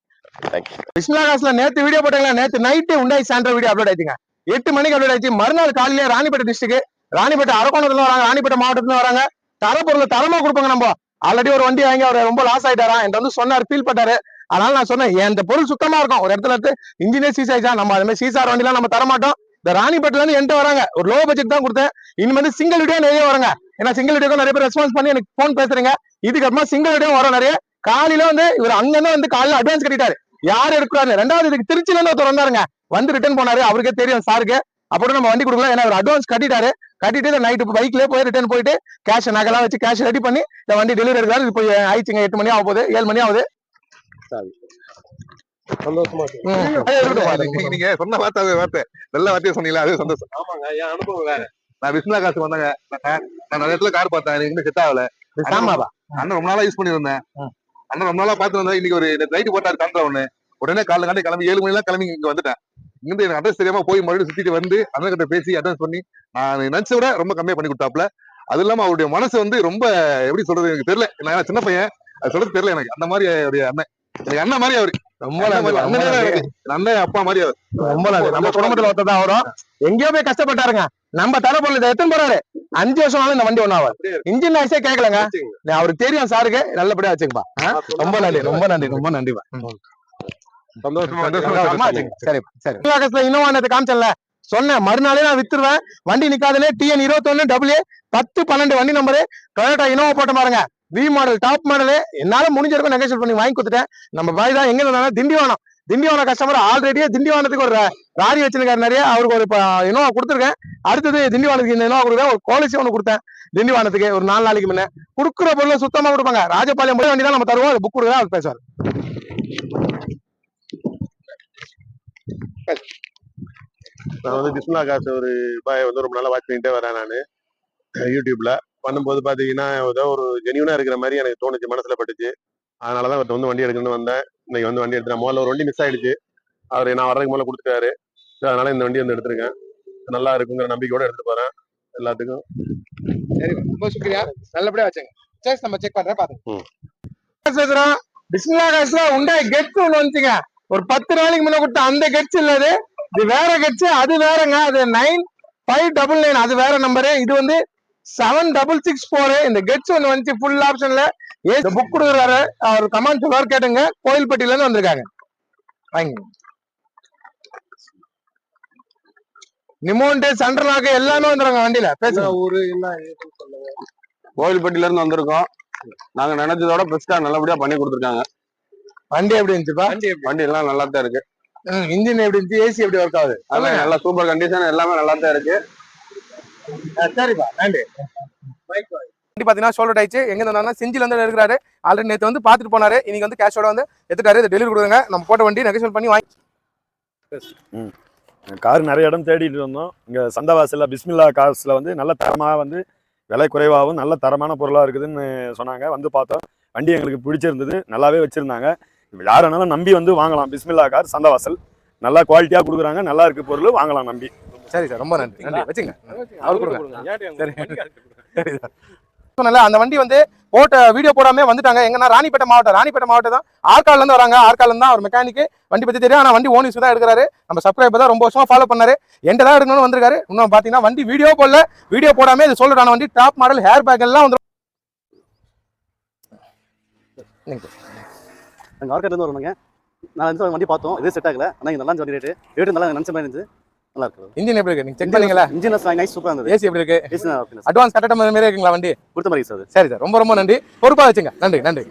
Speaker 1: பிஸ்மில்லா கார்ஸ்ல நேத்து வீடியோ போட்டாங்களா? நேத்து நைட்டு உண்டாய் சாண்ட்ரா வீடியோ அப்லோட் ஆயிடுச்சுங்க. 8 மணிக்கு அப்லோட் ஆயிடுச்சு. மறுநாள் காலையில ராணிப்பேட்டை டிஸ்ட்ரிக்ட், ராணிப்பேட்டை அரக்கோணத்துல வராங்க, ராணிப்பேட்டை மாவட்டத்துல வராங்க. தரப்பொருள் தரமா கொடுப்பாங்க. நம்ம ஆல்ரெடி ஒரு வண்டி வாங்கி அவர் ரொம்ப லாஸ் ஆயிட்டாரா என்கிட்ட வந்து சொன்னார், ஃபீல் பட்டாரு. அதனால நான் சொன்னேன் இந்த பொருள் சுத்தமா இருக்கும். ஒரு இடத்துல இருந்து இன்ஜினியர் சீஸ் ஆயிடுச்சா நம்ம அது மாதிரி சீசார் வண்டிலாம் நம்ம தரமாட்டோம். இந்த ராணிப்பேட்டில இருந்து என்கிட்ட வராங்க. ஒரு லோ பட்ஜெட் தான் கொடுத்தேன். இனிமே வந்து சிங்கிள் வீடியோ நிறைய வராங்க. ஏன்னா சிங்கிள் வீடியோக்கு நிறைய பேர் ரெஸ்பான்ஸ் பண்ணி எனக்கு போன் பேசுறீங்க. இதுக்கப்புறமா சிங்கிள் வீடியோ வரும் நிறைய. காலையில வந்து இவர் அங்கிருந்து வந்து காலையில அட்வான்ஸ் கட்டிட்டாரு. யார் எடுக்கிறாரு? 2வது இதுக்கு திருச்சில இருந்து ஒருத்தர் வந்தாருங்க. வந்து ரிட்டர்ன் போனாரு. அவருக்கே தெரியும் சாருக்கு. அப்புறம் நம்ம வண்டி கொடுக்கலாம். ஏன்னா அவர் அட்வான்ஸ் கட்டிட்டாரு. கட்டிட்டு நைட்டு பைக்லயே போய் ரிட்டர்ன் போயிட்டு கேஷ் நகைலாம் வச்சு கேஷ் ரெடி பண்ணி இந்த வண்டி டெலிவரி எடுக்கிறாரு. இப்போ ஆயிடுச்சுங்க. 8 மணி ஆக போகுது. 7 மணி ஆகுது.
Speaker 4: சந்தோஷமா
Speaker 2: நீங்க சொன்ன வார்த்தை நல்ல வார்த்தையை சொன்னீங்களா? அது சந்தோஷம். ஆமாங்க, என் அனுபவம் வேற. நான் பிஸ்மில்லா காசு வந்தாங்க. நான் நிறைய இடத்துல கார் பார்த்தேன். எனக்கு செட் ஆகல. அண்ணன் ரொம்ப நாளா யூஸ் பண்ணிருந்தேன். அண்ணன் ரொம்ப நாளா பார்த்து வந்தேன். இன்னைக்கு ஒரு லைட் போட்டாரு காண்ட்ரா ஒண்ணு.
Speaker 5: உடனே காலைல கிளம்பி 7 மணிலாம் கிளம்பி இங்க வந்துட்டேன். இங்க எனக்கு அட்ரஸ் தெரியாம போய் மறுபடியும் சுத்திட்டு வந்து அண்ணன் கிட்ட பேசி அட்ரஸ் பண்ணி நான் நினைச்ச விட ரொம்ப கம்மியா பண்ணி கொடுத்தாப்ல. அது இல்லாம அவருடைய மனசு வந்து ரொம்ப எப்படி சொல்றது எனக்கு தெரியல. நான் சின்ன பையன், அது சொல்றது தெரியல எனக்கு. அந்த மாதிரி அவருடைய அண்ணன் எனக்கு அண்ணன் மாதிரி அவரு
Speaker 1: ரொம்ப நன்றி, ரொம்ப
Speaker 5: அண்ணனே
Speaker 1: நன்றி.
Speaker 5: எனக்கு அண்ணன் அப்பா மாதிரி அவர்.
Speaker 1: ரொம்ப நன்றி. நம்ம குடும்பத்துல ஒருத்தர் தான் வரும். எங்கேயோ போய் கஷ்டப்பட்டாருங்க. நம்ம தர பொருள் எத்தனை போறாரு 5 வருஷம் ஆனாலும் இந்த வண்டி ஒண்ணாவது. இன்ஜின் நாய்ஸே கேட்கலங்க. அவருக்கு தெரியும் சாருக்கு, நல்லபடியா வச்சுங்கப்பா. ரொம்ப நன்றி, ரொம்ப நன்றி, ரொம்ப நன்றிப்பா.
Speaker 5: சந்தோஷமா
Speaker 1: சரி சரி. இன்னும் காமிச்சல சொன்னேன், மறுநாளே நான் வித்துருவேன். வண்டி நிக்காதலே TN 21 AA 1012 வண்டி நம்பரு. டொயோட்டா இனோவா போட்ட பாருங்க, V மாடல், டாப் மாடலு. என்னால முடிஞ்சிருக்கும் நெகோஷியேட் பண்ணி வாங்கி கொடுத்துட்டேன். நம்ம பாய் தான் எங்க இருந்தாலும் திண்டிவனம் கஸ்டமர். ஆல்ரெடியே திண்டிவனத்துக்கு ஒரு ராரி வச்சிருக்காரு நிறைய. அவருக்கு ஒரு இனோவா கொடுத்துருக்கேன். அடுத்தது திண்டிவனத்துக்கு இந்த இனோவா கொடுத்தேன். ஒரு கோலிசி ஒன்று கொடுத்தேன் திண்டிவனத்துக்கு ஒரு 4 நாளைக்கு முன்ன. கொடுக்குற பொருள் சுத்தமா கொடுப்பாங்க. ராஜபாளையம் போய் வண்டி தான் நம்ம தருவோம். அது புக் கொடுக்குறதா அவர் பேசுவார்.
Speaker 6: நான் வந்து பிஸ்மில்லா காசு ஒரு பாய் வந்து ரொம்ப நாளா வாட்ச் பண்ணிட்டே வரேன் நான் யூடியூப்ல. பண்ணும்போது பாத்தீங்கன்னா ஏதோ ஒரு ஜெனியூனா இருக்கிற மாதிரி எனக்கு தோணுச்சு, மனசுல பட்டுச்சு. அதனாலதான் அவர்கிட்ட வந்து வண்டி எடுக்கணும்னு வந்தேன். இன்னைக்கு வந்து வண்டி எடுத்துட்டேன். முதல்ல ஒரு வண்டி மிஸ் ஆயிடுச்சு, அவர் நான் வர்றதுக்கு முதல்ல கொடுத்துட்டாரு. அதனால இந்த வண்டி வந்து எடுத்திருக்கேன். நல்லா இருக்குங்கிற நம்பிக்கையோட எடுத்துட்டு போறேன் எல்லாத்துக்கும்.
Speaker 1: சரி, ரொம்ப சுக்ரியா. நல்லபடியா வச்சுங்க. சரி, நம்ம செக் பண்றேன் பாத்துங்க. பிஸ்மில்லா காசுல உண்டாய் கெட்ஸ் ஒண்ணு வந்துச்சுங்க. ஒரு 10 நாளைக்கு முன்ன கொடுத்த அந்த கெட்ஸ் இல்ல, இது வேற கெட்ஸ். அது வேறங்க, அது 9599. அது வேற நம்பரு. இது வந்து 7664. இந்த கெட்ஸ் ஒண்ணு வந்துச்சு ஃபுல் ஆப்ஷன்ல. இந்த புக் கொடுக்குறாரு அவர். கமெண்ட் சொல்லுவார், கேட்டுங்க. கோயில்பட்டியில இருந்து வந்திருக்காங்க. வாங்க. நிமோண்ட் சென்ட்ரலாக எல்லாமே வந்துருங்க வண்டியில. பேசுங்க. ஊரு என்ன சொல்லுங்க.
Speaker 7: கோவில்பட்டியில இருந்து வந்திருக்கோம். நாங்க நினைச்சதோட பெஸ்டா நல்லபடியா பண்ணி கொடுத்துருக்காங்க.
Speaker 1: வண்டி எப்படி இருந்துச்சுப்பா?
Speaker 7: வண்டி எல்லாம் நல்லா தான் இருக்கு.
Speaker 1: இன்ஜின் எப்படி இருந்துச்சு? ஏசி எப்படி ஒர்க் ஆகுது?
Speaker 7: அதான் நல்லா சூப்பர் கண்டிஷன், எல்லாமே நல்லா தான் இருக்கு.
Speaker 1: சரிப்பா, நன்றி. வண்டி பாத்தீங்கன்னா ஷோல்டர் ஆயிடுச்சு. எங்க இருந்தாலும் செஞ்சில இருந்து எடுக்கிறாரு. ஆல்ரெடி நேற்று வந்து பாத்துட்டு போனாரு. இன்னைக்கு வந்து கேஷோட வந்து எடுத்துட்டாரு. இதை டெலிவரி கொடுங்க. நம்ம போட்ட வண்டி நெகோஷியேட் பண்ணி வாங்கி.
Speaker 8: கார் நிறைய இடம் தேடிட்டு இருந்தோம். இங்கே சந்தவாசலில் பிஸ்மில்லா கார்ஸில் வந்து நல்ல தரமாக வந்து விலை குறைவாகவும் நல்ல தரமான பொருளாக இருக்குதுன்னு சொன்னாங்க. வந்து பார்த்தோம், வண்டி எங்களுக்கு பிடிச்சிருந்தது, நல்லாவே வச்சுருந்தாங்க. யாருனாலும் நம்பி வந்து வாங்கலாம். பிஸ்மில்லா கார் சந்தவாசல் நல்லா குவாலிட்டியாக கொடுக்குறாங்க. நல்லா இருக்கு பொருள், வாங்கலாம் நம்பி.
Speaker 1: சரி சார், ரொம்ப நன்றி. நன்றி, வச்சுங்க. அவர் கொடுங்க. சரி சார். அந்த வண்டி வந்து போட்ட வீடியோ போடாம வந்துட்டாங்க. எங்கன்னா ராணிப்பேட்டை மாவட்டம் தான். ஆற்காடுல இருந்து வராங்க. ஆற்காடுல இருந்தா அவர் மெக்கானிக். வண்டி பத்தி தெரியும், ஆனா வண்டி ஓன் யூஸ் தான் எடுக்கிறாரு. நம்ம சப்ஸ்கிரைபர் தான் ரொம்ப வருஷமா ஃபாலோ பண்ணாரு. என்கிட்ட தான் எடுக்கணும்னு வந்திருக்காரு. இன்னும் பாத்தீங்கன்னா வண்டி வீடியோ போடல. வீடியோ போடாம இது சொல்றான வண்டி டாப் மாடல் ஹேர் பேக் எல்லாம் வந்துடும்.
Speaker 4: நாங்கள் ஆர்காட்ல இருந்து வரணுங்க. நான் வந்து வண்டி பார்த்தோம், இதே செட் ஆகல. ஆனால் இங்கே நல்லா இருந்துச்சு வண்டி. ரேட்டு நல்லா நினைச்ச மாதிரி இருந்துச்சு. நல்லா இருக்கு.
Speaker 1: இன்ஜின் எப்படி இருக்கு? நீங்க செக் பண்ணீங்களா?
Speaker 4: இன்ஜின் நைஸ், சூப்பரா இருந்தது.
Speaker 1: ஏசி எப்படி இருக்கு?
Speaker 4: AC okay.
Speaker 1: அட்வான்ஸ் கட்டட மாதிரி இருக்குங்களா வண்டி?
Speaker 4: கொடுத்த மாதிரி சார்.
Speaker 1: சரி சார், ரொம்ப நன்றி. பொறுப்பா வச்சுங்க. நன்றி நன்றி.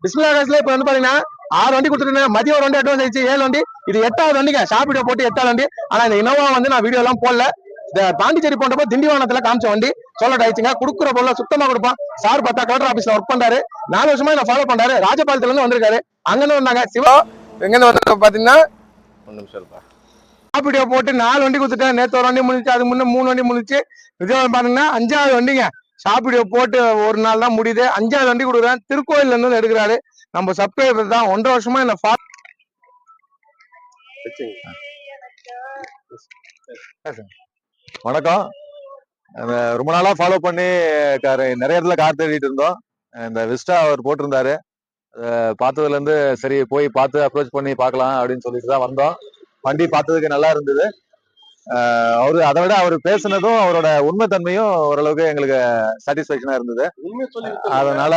Speaker 1: பிஸ்மில்லா காசுல இப்ப வந்து பாத்தீங்கன்னா 6 வண்டி கொடுத்துருந்தேன். மதியம் ஒரு வண்டி அட்வான்ஸ் ஆயிடுச்சு, 7 வண்டி. இது 8வது வண்டிங்க. ஷாப் வீடியோ போட்டு 8வது வண்டி. ஆனா இந்த இனோவா வந்து நான் வீடியோ எல்லாம் போடல. இந்த பாண்டிச்சேரி போன்றப்போ திண்டிவனத்துல காமிச்ச வண்டி சொல்ல ஆயிடுச்சுங்க. கொடுக்குற பொருள் சுத்தமா கொடுப்போம். சார் பார்த்தா கலெக்டர் ஆபீஸ்ல ஒர்க் பண்றாரு. 4 வருஷமா நான் ஃபாலோ பண்றாரு. ராஜபாளையத்துல இருந்து வந்திருக்காரு. அங்க இருந்து வந்தாங்க. சிவா எங்க இருந்து வந்தாங்க பாத்தீங்கன்னா, ஒரு நிமிஷம் இருப்பா. ஷாப் வீடியோ போட்டு 4 வண்டி கொடுத்துட்டேன். நேற்று ஒரு வண்டி முடிச்சு, அது முன்ன 3 வண்டி முடிச்சு. விஜயம் பாத்தீங்கன்னா 5வது வண்டிங்க. ஷாப் வீடியோ போட்டு ஒரு நாள் தான் முடியுது. 5வது வண்டி கொடுக்குறேன். திருக்கோயில்ல இருந்து எடுக்கிறாரு. நம்ம சப்ஸ்கிரைபர் தான். 1.5 வருஷமா என்ன
Speaker 2: வணக்கம். ரொம்ப நாளா ஃபாலோ பண்ணி நிறைய இடத்துல கார் தேடிட்டு இருந்தோம். இந்த விஸ்டா அவர் போட்டிருந்தாரு. பார்த்ததுல இருந்து சரி போய் பார்த்து அப்ரோச் பண்ணி பார்க்கலாம் அப்படின்னு சொல்லிட்டு தான் வந்தோம். வண்டி பார்த்ததுக்கு நல்லா இருந்தது. அவரு அதை விட அவர் பேசுனதும் அவரோட உண்மைத்தன்மையும் ஓரளவுக்கு எங்களுக்கு சாட்டிஸ்பேக்ஷனா இருந்தது. அதனால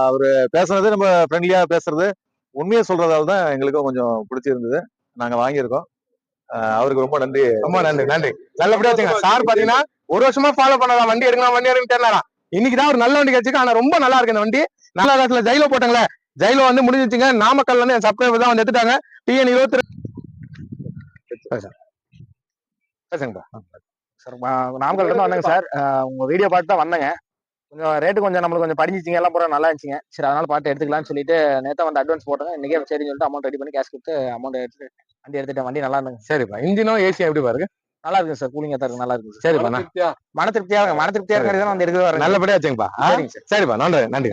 Speaker 2: அவரு பேசுனது, நம்ம ஃப்ரெண்ட்லியா பேசுறது, உண்மையை சொல்றதால தான் எங்களுக்கும் கொஞ்சம் பிடிச்சிருந்தது. நாங்க வாங்கியிருக்கோம். அவருக்கு ரொம்ப நன்றி.
Speaker 1: ரொம்ப நன்றி. நன்றி, நல்லபடியா வச்சுங்க. சார் பாத்தீங்கன்னா 1 வருஷமா ஃபாலோ பண்ணலாம். வண்டி எடுக்கலாம் தெரியலாம். இன்னைக்குதான் ஒரு நல்ல வண்டி கிடைச்சிருக்கு. ஆனா ரொம்ப நல்லா இருக்கு இந்த வண்டி. நல்ல காலத்துல ஜெயிலோ போட்டாங்களே, ஜெயிலோ வந்து முடிஞ்சிச்சுங்க. நாமக்கல்ல இருந்து என் சப்ஸ்கிரைபர் தான் வந்து எடுத்துட்டாங்க. TN 22.
Speaker 9: சார் நாமக்கல்ல இருந்து வந்தேங்க சார். உங்க வீடியோ பார்த்து தான் வந்தேங்க. கொஞ்சம் ரேட்டு கொஞ்சம் நம்மளுக்கு கொஞ்சம் படிஞ்சிச்சிங்க, எல்லாம் பூரா நல்லா இருந்துச்சுங்க. சரி, அதனால பார்த்து எடுத்துக்கலாம்னு சொல்லிட்டு நேற்று வந்து அட்வான்ஸ் போட்டேங்க. இன்னைக்கே சரின்னு சொல்லிட்டு அமௌண்ட் ரெடி பண்ணி கேஷ் கொடுத்து அமௌண்ட் எடுத்துட்டு வண்டி எடுத்துட்டேன். வண்டி நல்லா இருந்துங்க.
Speaker 1: சரிப்பா. இன்ஜினும் ஏசி எப்படி பாருங்க?
Speaker 9: நல்லா இருக்கு சார், கூலிங்கா தான் இருக்கு, நல்லா இருக்கு சார்.
Speaker 2: சரிப்பா
Speaker 9: மன திருப்தியா இருக்காது வந்து எடுக்கிறது
Speaker 2: நல்லபடியா வச்சுங்கப்பா.
Speaker 9: சரிங்க சார்.
Speaker 2: சரிப்பா, நன்றி.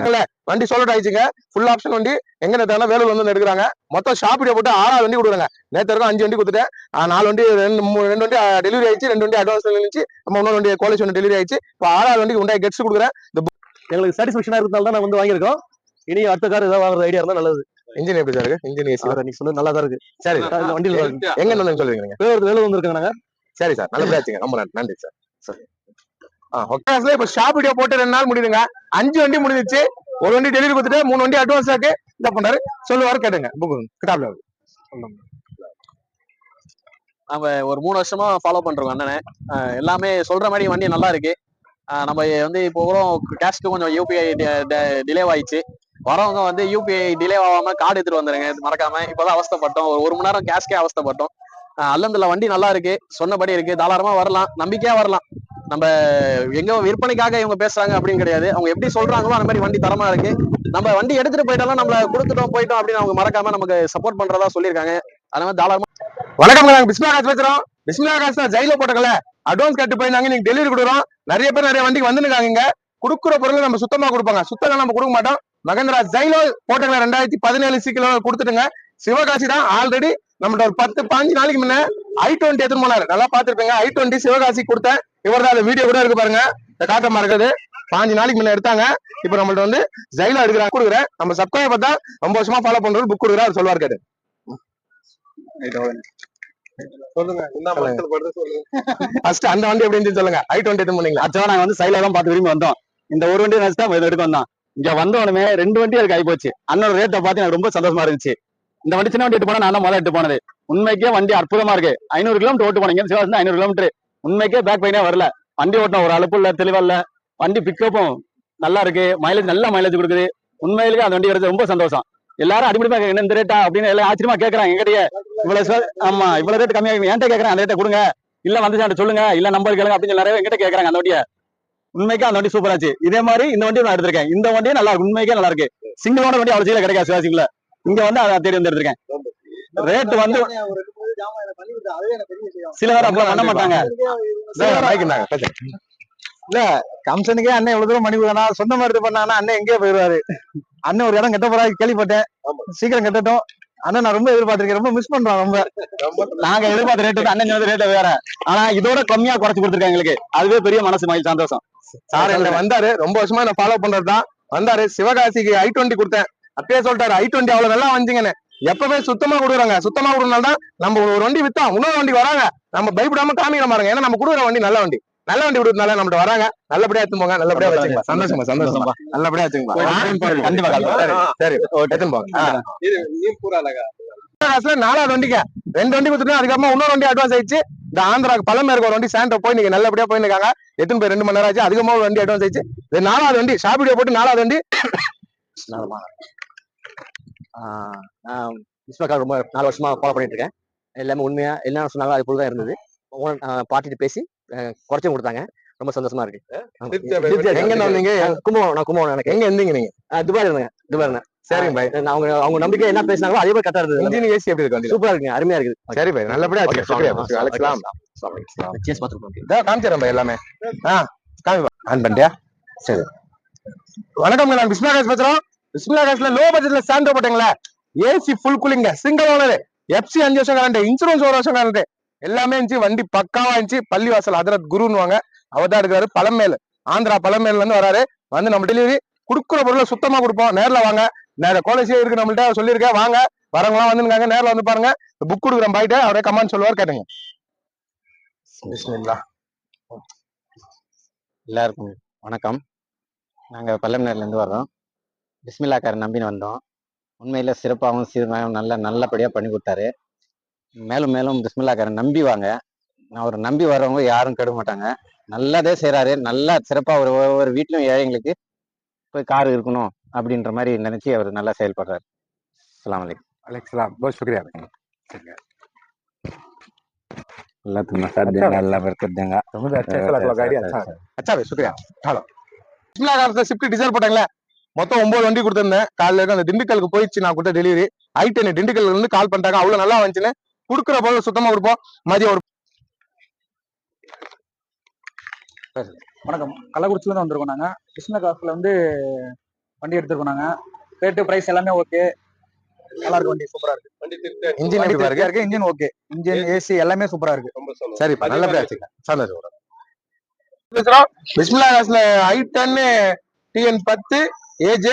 Speaker 1: வண்டி சோல்ட் ஆயிடுச்சுங்க. ஃபுல் ஆப்ஷன் வண்டி. எங்க நேத்தான வேலூர்ல வந்து எடுக்கிறாங்க. மொத்தம் ஷாப் வீடியோ போட்டு 6 வண்டி கொடுக்குறாங்க. நேத்து வரைக்கும் 5 வண்டி கொடுத்துட்டேன். 4 வண்டி 2 வண்டி டெலிவரி ஆயிடுச்சு, 2 வண்டி அட்வான்ஸ் இருந்துச்சு, நம்ம இன்னொரு வண்டி குவாலிட்டி ஒன்று டெலிவரி ஆயிடுச்சு. இப்போ 6வது வண்டிக்கு உண்டாய் கெட்ஸ் கொடுக்குறேன்.
Speaker 4: எங்களுக்கு சாட்டிஸ்ஃபேக்ஷனா இருக்கிறதால தான் நான் வந்து வாங்கியிருக்கோம். இனி அடுத்த கார் ஏதாவது வாங்குற ஐடியா இருந்தா நல்லது.
Speaker 1: இன்ஜின் எப்படி சார் இருக்கு? இன்ஜின் ஏசி
Speaker 4: நீ சொன்னது நல்லா தான் இருக்கு.
Speaker 1: சரி.
Speaker 4: வண்டியில
Speaker 1: எங்க வந்து சொல்லுவீங்க?
Speaker 4: வேலூர் வந்திருக்காங்க நாங்க.
Speaker 1: சரி சார், நல்லபடியா வச்சுங்க. ரொம்ப நன்றி சார். சரி. ஒக்காஸ்ல இப்ப ஷாப் வீடியோ போட்டு 2 நாள் முடியுதுங்க. 5 வண்டி முடிஞ்சிச்சு. ஒரு வண்டி டெலிவரி கொடுத்துட்டு 3 வண்டி அட்வான்ஸ் ஆக்கு இந்த பண்றாரு. சொல்லுவாரு கேட்டுங்க. புக் கிட்டாப்ல
Speaker 10: நம்ம ஒரு 3 வருஷமா ஃபாலோ பண்றோம் அண்ணனை. எல்லாமே சொல்ற மாதிரி வண்டி நல்லா இருக்கு. நம்ம வந்து இப்போ கூட கேஷ்க்கு கொஞ்சம் யூபிஐ டிலே ஆயிடுச்சு. வரவங்க வந்து யூபிஐ டிலே ஆகாம கார்டு எடுத்துட்டு வந்துருங்க மறக்காம. இப்பதான் அவஸ்தைப்பட்டோம், ஒரு மணி நேரம் கேஷ்கே அவஸ்தைப்பட்டோம். அல்ஹம்துலில்லாஹ் வண்டி நல்லா இருக்கு, சொன்னபடி இருக்கு, தாராளமா வரலாம், நம்பிக்கையா வரலாம். நம்ம எங்க விற்பனைக்காக இவங்க பேசுறாங்க அப்படின்னு கிடையாது. அவங்க எப்படி சொல்றாங்களோ அந்த மாதிரி வண்டி தரமா இருக்கு. நம்ம வண்டி எடுத்துட்டு போயிட்டாலும் நம்மள கொடுத்துட்டோம் போயிட்டோம் அப்படின்னு அவங்க மறக்காம நமக்கு சப்போர்ட் பண்றதா சொல்லியிருக்காங்க. அதனால தாராளமா.
Speaker 1: வணக்கம், நாங்க பிஸ்மில்லா காசு பேசுறோம். பிஸ்மில்லா காசு தான் ஜெயில போட்டக்கல அட்வான்ஸ் கட்டு போயிருந்தாங்க, நீங்க டெலிவரி கொடுக்குறோம். நிறைய பேர் நிறைய வண்டிக்கு வந்துருக்காங்க. இங்க கொடுக்குற பொருள் நம்ம சுத்தமா கொடுப்பாங்க, சுத்தம் நம்ம கொடுக்க மாட்டோம். மகேந்திரா ஜெயிலோ போட்டக்கல 2017 சீக்கிரம் கொடுத்துட்டுங்க. சிவகாசி தான் ஆல்ரெடி நம்மள்ட்ட ஒரு 10-15 நாளைக்கு முன்ன i20 எடுத்துன்னு போனாரு. நல்லா பாத்துருப்பீங்க. i20 சிவகாசி கொடுத்தேன். இவர் தான் வீடியோ கூட இருக்கு பாருங்க, இந்த காட்டமா இருக்குது. 15 நாளைக்கு முன்ன எடுத்தாங்க. இப்ப நம்மள்ட்ட வந்து ஜெயிலா எடுக்கிறாங்க, கொடுக்குறேன். நம்ம சப்ஸ்கிரைப் பார்த்தா ரொம்ப வருஷமா ஃபாலோ பண்றது புக் கொடுக்குறாரு, சொல்லுவார் கேட்டு. சொல்லுங்க. அந்த வண்டி எப்படி இருந்துச்சு சொல்லுங்க. i20 எடுத்து போனீங்களா?
Speaker 2: ஆக்சுவலா நாங்க வந்து சைல தான் பார்த்து விரும்பி வந்தோம். இந்த ஒரு வண்டி நினைச்சு தான் எடுக்க வந்தோம். இங்க வந்த உடனே 2 வண்டி எனக்கு ஆகி போச்சு. அண்ணன் ரேட்டை பார்த்து எனக்கு ரொம்ப சந்தோஷமா இருந்துச்சு. இந்த வண்டி சின்ன வண்டி எடுத்து போனா நான் தான் முதல்ல எடுத்து போனது. உண்மைக்கே வண்டி அற்புதமா இருக்கு. 500 கிலோமீட்டர் ஓட்டு போனீங்க, சிவாசி 500 கிலோமீட்டர். உண்மைக்கே பேக் பெயினே வரல. வண்டி ஓட்டின ஒரு அலுப்பு இல்ல, தெளிவா இல்ல. வண்டி பிக்கப்பும் நல்லா இருக்கு, மைலேஜ் நல்ல மைலேஜ் கொடுக்குது. உண்மையிலேயே அந்த வண்டி எடுத்து ரொம்ப சந்தோஷம். எல்லாரும் அடிப்படை என்ன இந்த ரேட்டா அப்படின்னு எல்லாம் ஆச்சரியமா கேட்கறாங்க. எங்கிட்டயே இவ்வளவு ரேட் கம்மியா என்கிட்ட கேட்கறேன், அந்த ரேட்டை கொடுங்க, இல்ல வந்து சொல்லுங்க, இல்ல நம்பர் கேளுங்க அப்படின்னு நிறைய எங்கிட்ட கேட்கறாங்க அந்த வண்டியை. உண்மைக்கே அந்த வண்டி சூப்பராச்சு. இதே மாதிரி இந்த வண்டியை நான் எடுத்திருக்கேன். இந்த வண்டியே நல்லா இருக்கு, உண்மைக்கே நல்லா இருக்கு. சிங்கிளோட வண்டி அவ்வளவு சீக்கிரம் கிடைக்காது சிவாசிக்குள்ள. இங்க வந்து அதை தேடி வந்து எடுத்திருக்கேன். ரேட் வந்து சில பேர் அப்ப பண்ண மாட்டாங்க.
Speaker 9: இல்ல கம்சனுக்கே அண்ணன் எவ்வளவு தூரம் பண்ணி கொடுத்தா, சொந்த மாதிரி பண்ணாங்கன்னா அண்ணன் எங்கேயே போயிருவாரு. அண்ணன் ஒரு இடம் கட்ட போறா கேள்விப்பட்டேன், சீக்கிரம் கட்டட்டும். அண்ணன் நான் ரொம்ப எதிர்பார்த்திருக்கேன், ரொம்ப மிஸ் பண்றோம். ரொம்ப நாங்க எதிர்பார்த்த ரேட்டு அண்ணன் சொன்ன ரேட்டை வேற, ஆனா இதோட கம்மியா குறைச்சு கொடுத்துருக்காங்க எங்களுக்கு. அதுவே பெரிய மனசு மகிழ் சந்தோஷம்.
Speaker 1: சார் என்ன வந்தாரு, ரொம்ப வருஷமா நான் ஃபாலோ பண்றதுதான். வந்தாரு சிவகாசிக்கு i20 கொடுத்தேன். அப்பயே சொல்லிட்டாரு i20 அவ்வளவு நல்லா வந்துங்கன்னு. எப்பவுமே சுத்தமா கொடுக்குறாங்க. சுத்தமா கொடுக்கறதுனால நம்ம ஒரு வண்டி வித்தா இன்னொரு வண்டி வராங்க. நம்ம பயப்படாம காமிக்கிற பாருங்க. ஏன்னா நம்ம கொடுக்குற வண்டி நல்ல வண்டி கொடுக்கறதுனால நம்மகிட்ட வராங்க. நல்லபடியா எடுத்து போங்க, நல்லபடியா வச்சுங்க. சந்தோஷமா நல்லபடியா வச்சுங்க.
Speaker 2: கண்டிப்பா
Speaker 1: சரி எடுத்துன்னு போங்க. 4வது வண்டிக்கு 2 வண்டி கொடுத்துட்டு அதுக்கப்புறமா இன்னொரு வண்டி அட்வான்ஸ் ஆயிடுச்சு. இந்த ஆந்திராக்கு பழமே இருக்க ஒரு வண்டி சாண்டோ போய் நீங்க நல்லபடியா போயிருக்காங்க. எத்தனை பேர் 2 மணி நேரம் ஆச்சு. அதுக்கப்புறமா ஒரு வண்டி அட்வான்ஸ் ஆயிடுச்சு. 4வது வண்டி ஷாப் வீடியோ போட்டு 4வது வண்டி.
Speaker 10: ரொம்ப 4 வருஷமா ஃபாலோ பண்ணிட்டு இருக்கேன். எல்லாமே உண்மையா என்ன சொன்னாலும் அது போலதான் இருந்தது. பார்ட்டிட்டு பேசி குறைச்சும் கொடுத்தாங்க. ரொம்ப சந்தோஷமா இருக்கு.
Speaker 1: எங்க வந்தீங்க?
Speaker 10: கும்பகோணம் எனக்கு.
Speaker 1: எங்க இருந்தீங்க நீங்க?
Speaker 10: துபாய் இருந்தேன்.
Speaker 1: சரிங்க பாய்.
Speaker 10: அவங்க நம்பிக்கை என்ன பேசினாங்களோ அதே மாதிரி கரெக்டா இருந்தது.
Speaker 1: இன்ஜின் ஏசி எப்படி இருக்கு?
Speaker 10: சூப்பரா இருக்கு, அருமையா இருக்குது.
Speaker 1: சரி பாய், நல்லபடியா காமிச்சிடறேன் பாய் எல்லாமே. காமிப்பா ஆன் பண்ணிட்டியா? சரி. வணக்கம், நான் பிஸ்மில்லா காசு பேசுறோம். பிஸ்மில்லா காசுல லோ பட்ஜெட்ல சாண்டோ போட்டீங்களா? ஏசி ஃபுல் கூலிங்க, சிங்கிள் ஓனர், எஃப்சி 5 வருஷம் கரண்ட், இன்சூரன்ஸ் 1 வருஷம் கரண்ட், எல்லாமே இருந்துச்சு. வண்டி பக்காவா இருந்துச்சு. பள்ளிவாசல் ஹதரத் குருன்னுவாங்க, அவர் தான் எடுக்கிறாரு. பழமேல், ஆந்திரா பழமேல இருந்து வராரு. வந்து நம்ம டெலிவரி கொடுக்குற பொருளை சுத்தமா கொடுப்போம். நேர்ல வாங்க, நேர குவாலிட்டியா இருக்கு நம்மள்ட்ட சொல்லியிருக்கேன். வாங்க, வரவங்களாம் வந்துருக்காங்க, நேரில் வந்து பாருங்க. புக் கொடுக்குறேன் பாய்ட்டு, அவரே கமெண்ட் சொல்லுவார், கேட்டுங்க.
Speaker 11: எல்லாருக்கும் வணக்கம். நாங்க பல்லம்நேர்ல இருந்து வர்றோம். பிஸ்மில்லா காரை நம்பின்னு வந்தோம். உண்மையில சிறப்பாகவும் சீர்மையாகவும் நல்லபடியா பண்ணி கொடுத்தாரு. மேலும் மேலும் பிஸ்மில்லா காரை நம்பி வாங்க. அவரை நம்பி வர்றவங்க யாரும் கெட மாட்டாங்க. நல்லதே செய்யறாரு. நல்லா சிறப்பா ஒவ்வொரு வீட்லயும் ஏழைங்களுக்கு போய் கார் இருக்கணும் அப்படின்ற மாதிரி நினைச்சு அவர் நல்லா செயல்படுறாரு. அஸ்ஸலாமு அலைக்கும்.
Speaker 1: அலைக்கும் बहुत शुक्रिया।
Speaker 11: अल्लाह तुम साथ देगा, अल्लाह बरकत देगा।
Speaker 1: अच्छा भाई, शुक्रिया। हेलो பிஸ்மில்லா கார்ல ஸ்விஃப்ட் டிசைர் போட்டாங்களே, மொத்தம் 9 வண்டி கொடுத்திருந்தேன். காலையில அந்த திண்டுக்கலுக்கு போயிடுச்சு நான் கொடுத்த டெலிவரி. i10 திண்டுக்கல்ல இருந்து கால் பண்ணிட்டாங்க. அவ்வளவு நல்லா வந்துச்சுன்னு கொடுக்குற போது சுத்தமா கொடுப்போம். மதியம் ஒரு
Speaker 9: வணக்கம். கள்ளக்குறிச்சில இருந்து வந்திருக்கோம் நாங்க. கிருஷ்ண காசுல வந்து வண்டி எடுத்திருக்கோம் நாங்க. ரேட்டு பிரைஸ் எல்லாமே ஓகே. நல்லா இருக்கு வண்டி, சூப்பரா இருக்கு.
Speaker 1: இன்ஜின் எப்படி பாருங்க,
Speaker 9: இன்ஜின் ஓகே. இன்ஜின் ஏசி எல்லாமே சூப்பரா இருக்கு.
Speaker 1: சரிப்பா, நல்லபடியா வச்சுக்கலாம். சந்தோஷம். பிஸ்மில்லா காசுல i10 TN10 AJ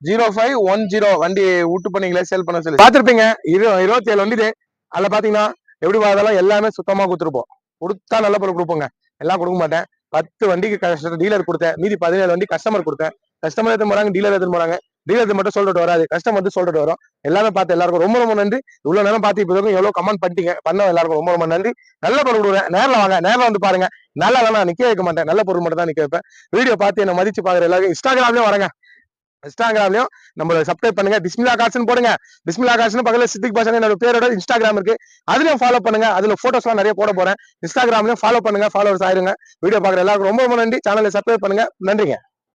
Speaker 1: 0510 வண்டி விட்டு பண்ணீங்களே சேல் பண்ண சொல்லி பாத்திருப்பீங்க. 27 வண்டி இது. அதுல பாத்தீங்கன்னா எப்படி பார்த்தாலும் எல்லாமே சுத்தமா கொடுத்துருப்போம். கொடுத்தா நல்ல பொருள் கொடுப்போங்க, எல்லாம் கொடுக்க மாட்டேன். 10 வண்டிக்கு டீலர் கொடுத்தேன், மீதி 17 வண்டி கஸ்டமர் கொடுத்தேன். கஸ்டமர் எடுத்து போறாங்க, டீலர் எடுத்து போறாங்க. டீலர் மட்டும் சொல்லிட்டு வராது, கஸ்டமர் வந்து சொல்லிட்டு வரும். எல்லாமே பார்த்து எல்லாருக்கும் ரொம்ப ரொம்ப நன்றி. இவ்வளவு நேரம் பார்த்து இப்போ எவ்வளவு கமெண்ட் பண்ணிட்டீங்க, பண்ண எல்லாருக்கும் ரொம்ப ரொம்ப நன்றி. நல்ல பொருள் கொடுக்குறேன். நேரில் வாங்க, நேரில் வந்து பாருங்க. நல்லா நான் நிக்க வைக்க மாட்டேன், நல்ல பொருள் மட்டும் தான் நிக்க வைப்பேன். வீடியோ பார்த்து என்ன மதிச்சு பாக்குற எல்லாருக்கும் இன்ஸ்டாகிராம்லயும் வரங்க. இன்ஸ்டாகிராம்லயும் நம்மள சப்ஸ்கிரைப் பண்ணுங்க. பிஸ்மில்லா கார்ஸ்னு போடுங்க. பிஸ்மில்லா கார்ஸ்னு பக்கத்துல சித்திக் பாஷா என்னோட பேரோட இன்ஸ்டாகிராம் இருக்கு, அதுலயும் ஃபாலோ பண்ணுங்க. அதுல போட்டோஸ் எல்லாம் நிறைய போட போறேன். இன்ஸ்டாகிராம்லயும் ஃபாலோ பண்ணுங்க, ஃபாலோவர்ஸ் ஆயிருங்க. வீடியோ பாக்குற எல்லாருக்கும் ரொம்ப ரொம்ப நன்றி. சேனலை சப்ஸ்கிரைப் பண்ணுங்க. நன்றிங்க.